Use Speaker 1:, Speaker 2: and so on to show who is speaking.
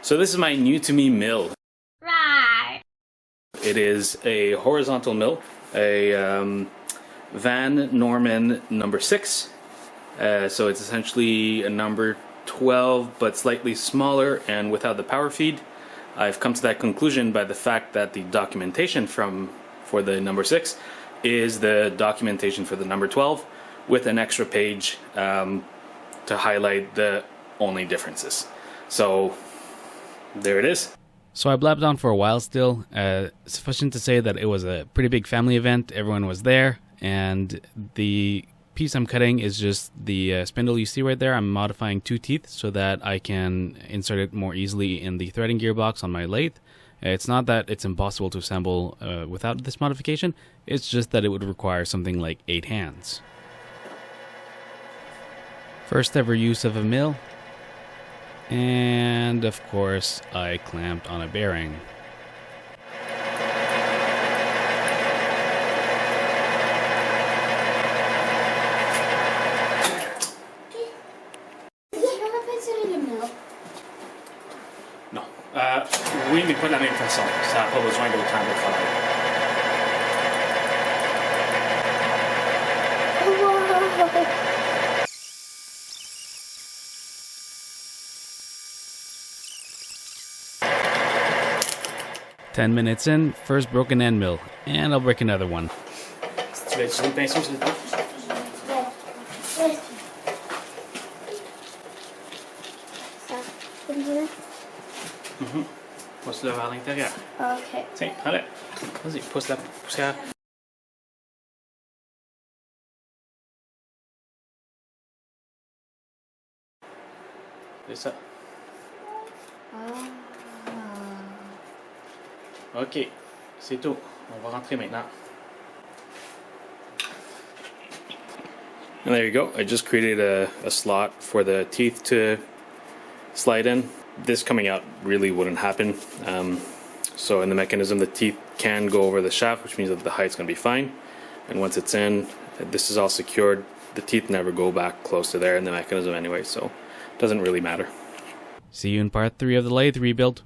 Speaker 1: So this is my new to me mill.
Speaker 2: Right.
Speaker 1: It is a horizontal mill, a Van Norman number 6. So it's essentially a number 12 but slightly smaller and without the power feed. I've come to that conclusion by the fact that the documentation for the number 6 is the documentation for the number 12 with an extra page to highlight the only differences. So there it is.
Speaker 3: So I blabbed on for a while still. Sufficient to say that it was a pretty big family event. Everyone was there, and the piece I'm cutting is just the spindle you see right there. I'm modifying 2 teeth so that I can insert it more easily in the threading gearbox on my lathe. It's not that it's impossible to assemble without this modification, it's just that it would require something like 8 hands. First ever use of a mill, and of course I clamped on a bearing.
Speaker 1: Non. Oui, mais pas de la même façon. Ça n'a pas besoin d'autant de travail.
Speaker 2: Wow.
Speaker 3: 10 minutes in, first broken end mill, and I'll break another one.
Speaker 1: Tu vas utiliser le pinceau, s'il te plaît? Pousse-le vers l'intérieur.
Speaker 2: Ok.
Speaker 1: Tiens, prends-le. Vas-y, pousse la poussière. C'est ça. Ok, c'est tout. On va rentrer maintenant. And there you go. I just created a slot for the teeth to slide in. This coming out really wouldn't happen. So in the mechanism, the teeth can go over the shaft, which means that the height's going to be fine. And once it's in, this is all secured. The teeth never go back close to there in the mechanism anyway, so it doesn't really matter.
Speaker 3: See you in part 3 of the lathe rebuild.